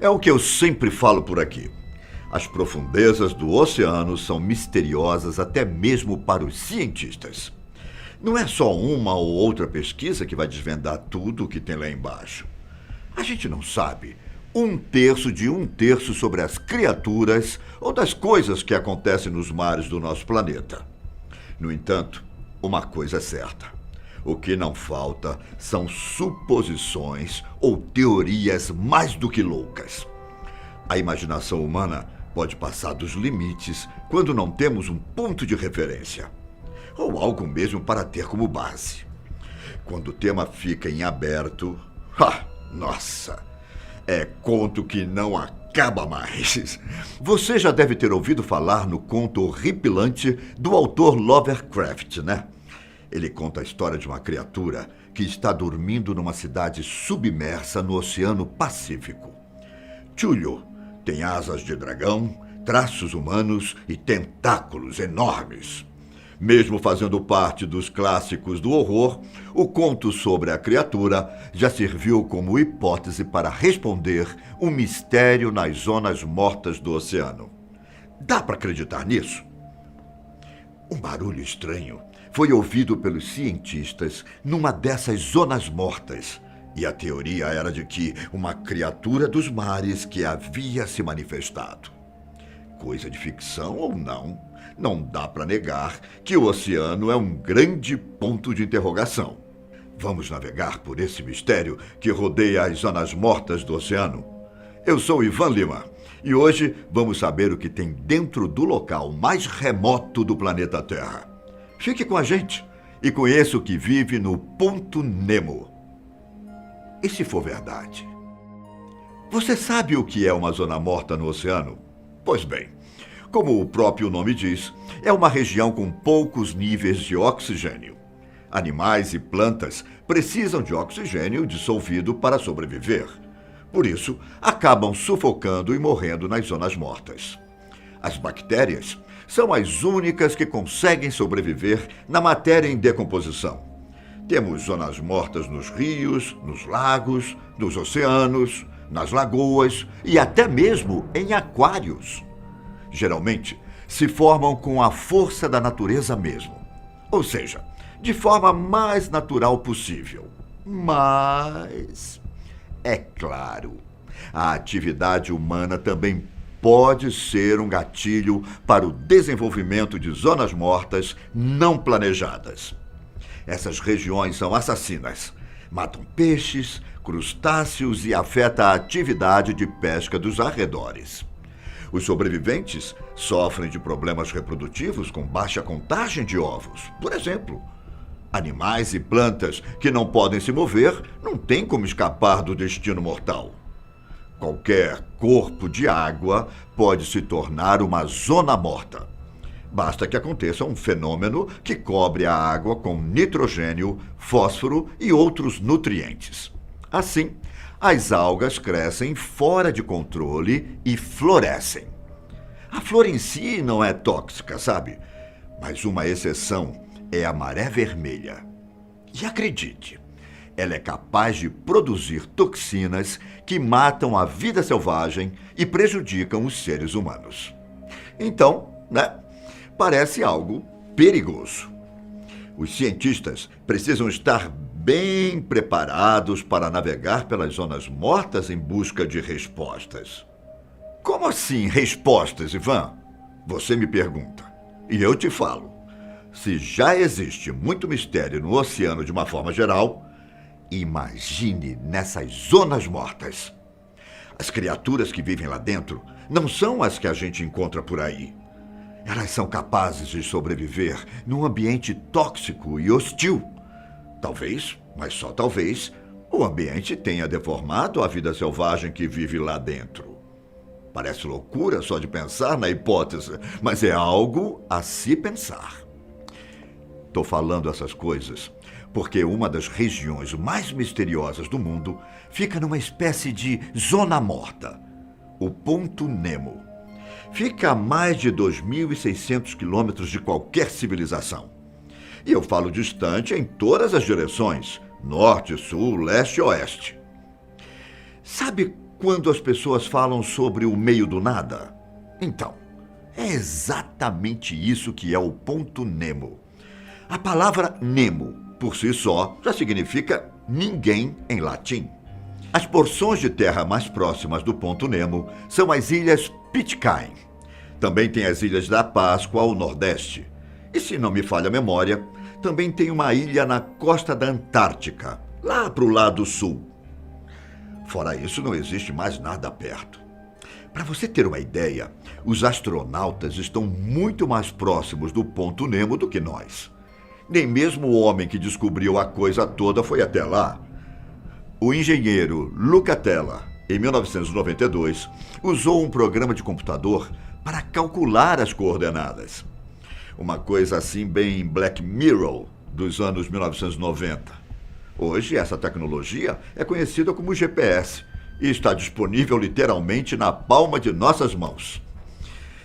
É o que eu sempre falo por aqui. As profundezas do oceano são misteriosas até mesmo para os cientistas. Não é só uma ou outra pesquisa que vai desvendar tudo o que tem lá embaixo. A gente não sabe um terço de um terço sobre as criaturas ou das coisas que acontecem nos mares do nosso planeta. No entanto, uma coisa é certa. O que não falta são suposições ou teorias mais do que loucas. A imaginação humana pode passar dos limites quando não temos um ponto de referência, ou algo mesmo para ter como base. Quando o tema fica em aberto, nossa, é conto que não acaba mais. Você já deve ter ouvido falar no conto horripilante do autor Lovecraft, né? Ele conta a história de uma criatura que está dormindo numa cidade submersa no Oceano Pacífico. Cthulhu tem asas de dragão, traços humanos e tentáculos enormes. Mesmo fazendo parte dos clássicos do horror, o conto sobre a criatura já serviu como hipótese para responder um mistério nas zonas mortas do oceano. Dá para acreditar nisso? Um barulho estranho foi ouvido pelos cientistas numa dessas zonas mortas, e a teoria era de que uma criatura dos mares que havia se manifestado. Coisa de ficção ou não, não dá para negar que o oceano é um grande ponto de interrogação. Vamos navegar por esse mistério que rodeia as zonas mortas do oceano? Eu sou Ivan Lima e hoje vamos saber o que tem dentro do local mais remoto do planeta Terra. Fique com a gente e conheça o que vive no Ponto Nemo. E se for verdade? Você sabe o que é uma zona morta no oceano? Pois bem, como o próprio nome diz, é uma região com poucos níveis de oxigênio. Animais e plantas precisam de oxigênio dissolvido para sobreviver. Por isso, acabam sufocando e morrendo nas zonas mortas. As bactérias são as únicas que conseguem sobreviver na matéria em decomposição. Temos zonas mortas nos rios, nos lagos, nos oceanos, nas lagoas e até mesmo em aquários. Geralmente, se formam com a força da natureza mesmo. Ou seja, de forma mais natural possível. Mas, é claro, a atividade humana também pode ser um gatilho para o desenvolvimento de zonas mortas não planejadas. Essas regiões são assassinas. Matam peixes, crustáceos e afetam a atividade de pesca dos arredores. Os sobreviventes sofrem de problemas reprodutivos com baixa contagem de ovos. Por exemplo, animais e plantas que não podem se mover não têm como escapar do destino mortal. Qualquer corpo de água pode se tornar uma zona morta. Basta que aconteça um fenômeno que cobre a água com nitrogênio, fósforo e outros nutrientes. Assim, as algas crescem fora de controle e florescem. A flor em si não é tóxica, sabe? Mas uma exceção é a maré vermelha. E acredite, ela é capaz de produzir toxinas que matam a vida selvagem e prejudicam os seres humanos. Então, parece algo perigoso. Os cientistas precisam estar bem preparados para navegar pelas zonas mortas em busca de respostas. Como assim respostas, Ivan? Você me pergunta. E eu te falo. Se já existe muito mistério no oceano de uma forma geral, imagine nessas zonas mortas. As criaturas que vivem lá dentro não são as que a gente encontra por aí. Elas são capazes de sobreviver num ambiente tóxico e hostil. Talvez, mas só talvez, o ambiente tenha deformado a vida selvagem que vive lá dentro. Parece loucura só de pensar na hipótese, mas é algo a se pensar. Estou falando essas coisas porque uma das regiões mais misteriosas do mundo fica numa espécie de zona morta, o Ponto Nemo. Fica a mais de 2.600 quilômetros de qualquer civilização. E eu falo distante em todas as direções, norte, sul, leste e oeste. Sabe quando as pessoas falam sobre o meio do nada? Então, é exatamente isso que é o ponto Nemo. A palavra Nemo, por si só, já significa ninguém em latim. As porções de terra mais próximas do ponto Nemo são as ilhas Pitcairn. Também tem as Ilhas da Páscoa ao nordeste. E se não me falha a memória, também tem uma ilha na costa da Antártica, lá para o lado sul. Fora isso, não existe mais nada perto. Para você ter uma ideia, os astronautas estão muito mais próximos do ponto Nemo do que nós. Nem mesmo o homem que descobriu a coisa toda foi até lá. O engenheiro Luca Tella, em 1992, usou um programa de computador para calcular as coordenadas. Uma coisa assim bem Black Mirror dos anos 1990. Hoje, essa tecnologia é conhecida como GPS e está disponível literalmente na palma de nossas mãos.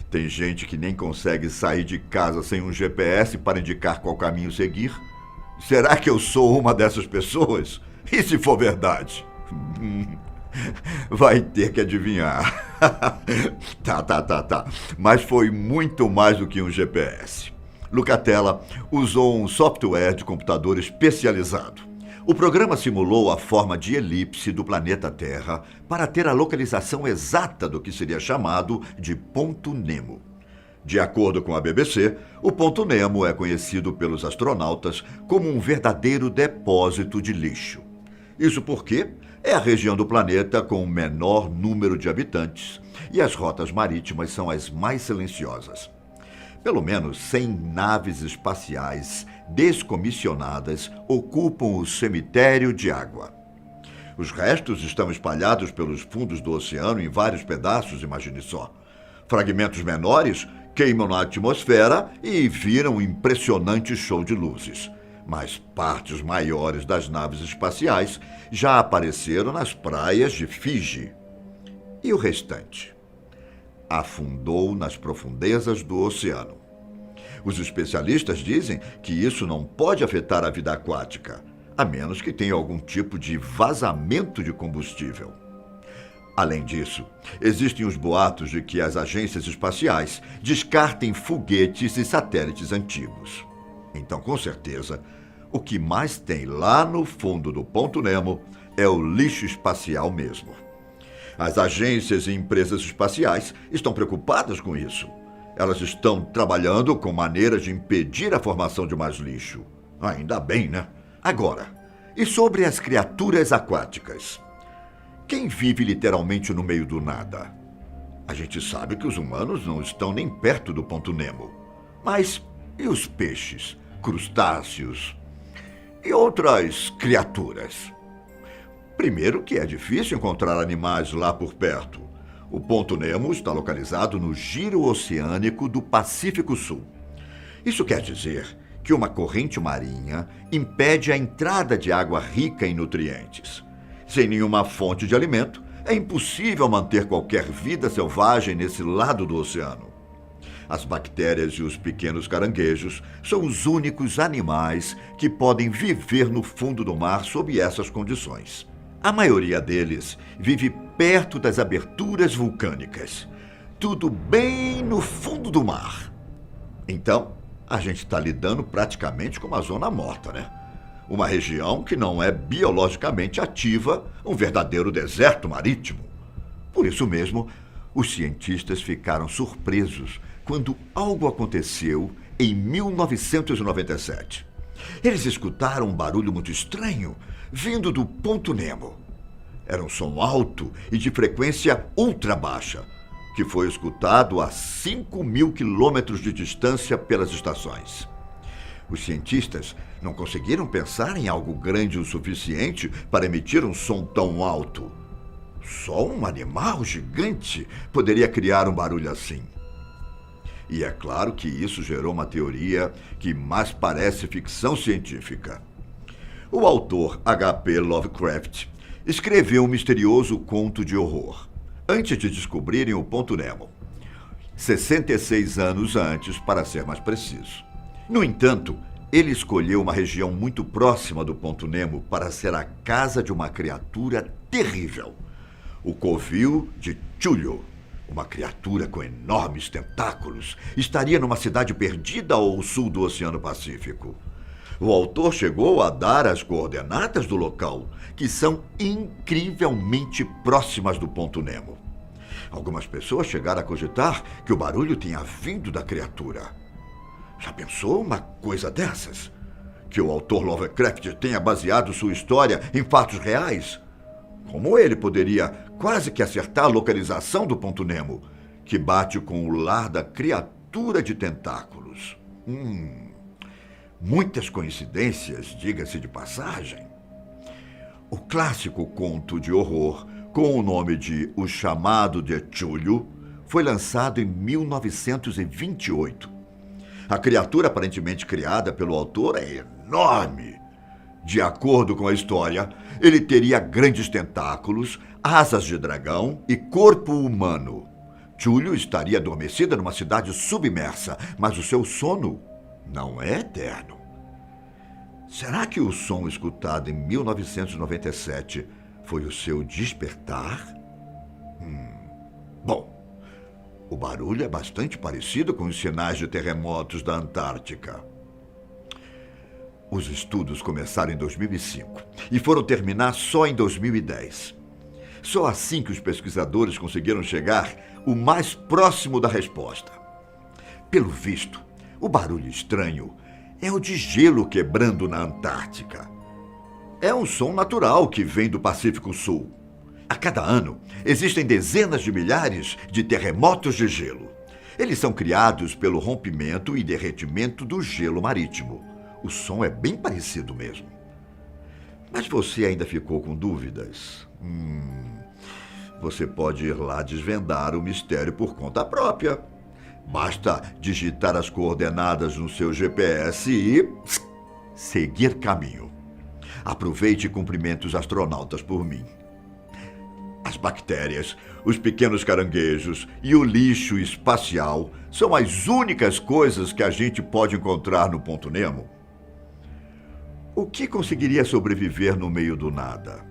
Tem gente que nem consegue sair de casa sem um GPS para indicar qual caminho seguir. Será que eu sou uma dessas pessoas? E se for verdade? Vai ter que adivinhar. Tá. Mas foi muito mais do que um GPS. Luca Tella usou um software de computador especializado. O programa simulou a forma de elipse do planeta Terra para ter a localização exata do que seria chamado de ponto Nemo. De acordo com a BBC, o ponto Nemo é conhecido pelos astronautas como um verdadeiro depósito de lixo. Isso porque é a região do planeta com o menor número de habitantes e as rotas marítimas são as mais silenciosas. Pelo menos 100 naves espaciais descomissionadas ocupam o cemitério de água. Os restos estão espalhados pelos fundos do oceano em vários pedaços, imagine só. Fragmentos menores queimam na atmosfera e viram um impressionante show de luzes. Mas partes maiores das naves espaciais já apareceram nas praias de Fiji. E o restante? Afundou nas profundezas do oceano. Os especialistas dizem que isso não pode afetar a vida aquática, a menos que tenha algum tipo de vazamento de combustível. Além disso, existem os boatos de que as agências espaciais descartem foguetes e satélites antigos. Então, com certeza, o que mais tem lá no fundo do ponto Nemo é o lixo espacial mesmo. As agências e empresas espaciais estão preocupadas com isso. Elas estão trabalhando com maneiras de impedir a formação de mais lixo. Ainda bem, né? Agora, e sobre as criaturas aquáticas? Quem vive literalmente no meio do nada? A gente sabe que os humanos não estão nem perto do ponto Nemo. Mas e os peixes, crustáceos e outras criaturas? Primeiro que é difícil encontrar animais lá por perto. O ponto Nemo está localizado no giro oceânico do Pacífico Sul. Isso quer dizer que uma corrente marinha impede a entrada de água rica em nutrientes. Sem nenhuma fonte de alimento, é impossível manter qualquer vida selvagem nesse lado do oceano. As bactérias e os pequenos caranguejos são os únicos animais que podem viver no fundo do mar sob essas condições. A maioria deles vive perto das aberturas vulcânicas, tudo bem no fundo do mar. Então, a gente está lidando praticamente com uma zona morta, né? Uma região que não é biologicamente ativa, um verdadeiro deserto marítimo. Por isso mesmo, os cientistas ficaram surpresos quando algo aconteceu em 1997. Eles escutaram um barulho muito estranho vindo do ponto Nemo. Era um som alto e de frequência ultra baixa, que foi escutado a 5.000 quilômetros de distância pelas estações. Os cientistas não conseguiram pensar em algo grande o suficiente para emitir um som tão alto. Só um animal gigante poderia criar um barulho assim. E é claro que isso gerou uma teoria que mais parece ficção científica. O autor H.P. Lovecraft escreveu um misterioso conto de horror antes de descobrirem o ponto Nemo. 66 anos antes, para ser mais preciso. No entanto, ele escolheu uma região muito próxima do ponto Nemo para ser a casa de uma criatura terrível. O covil de Chúlio, uma criatura com enormes tentáculos, estaria numa cidade perdida ao sul do Oceano Pacífico. O autor chegou a dar as coordenadas do local, que são incrivelmente próximas do ponto Nemo. Algumas pessoas chegaram a cogitar que o barulho tenha vindo da criatura. Já pensou uma coisa dessas? Que o autor Lovecraft tenha baseado sua história em fatos reais? Como ele poderia quase que acertar a localização do ponto Nemo, que bate com o lar da criatura de tentáculos? Muitas coincidências, diga-se de passagem. O clássico conto de horror, com o nome de O Chamado de Chúlio, foi lançado em 1928. A criatura aparentemente criada pelo autor é enorme. De acordo com a história, ele teria grandes tentáculos, asas de dragão e corpo humano. Chúlio estaria adormecida numa cidade submersa, mas o seu sono não é eterno. Será que o som escutado em 1997 foi o seu despertar? Bom, o barulho é bastante parecido com os sinais de terremotos da Antártica. Os estudos começaram em 2005 e foram terminar só em 2010. Só assim que os pesquisadores conseguiram chegar o mais próximo da resposta. Pelo visto, o barulho estranho é o de gelo quebrando na Antártica. É um som natural que vem do Pacífico Sul. A cada ano, existem dezenas de milhares de terremotos de gelo. Eles são criados pelo rompimento e derretimento do gelo marítimo. O som é bem parecido mesmo. Mas você ainda ficou com dúvidas? Você pode ir lá desvendar o mistério por conta própria. Basta digitar as coordenadas no seu GPS e seguir caminho. Aproveite e cumprimente os astronautas por mim. As bactérias, os pequenos caranguejos e o lixo espacial são as únicas coisas que a gente pode encontrar no ponto Nemo. O que conseguiria sobreviver no meio do nada?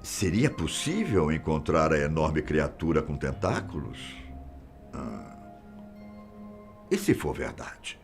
Seria possível encontrar a enorme criatura com tentáculos? E se for verdade?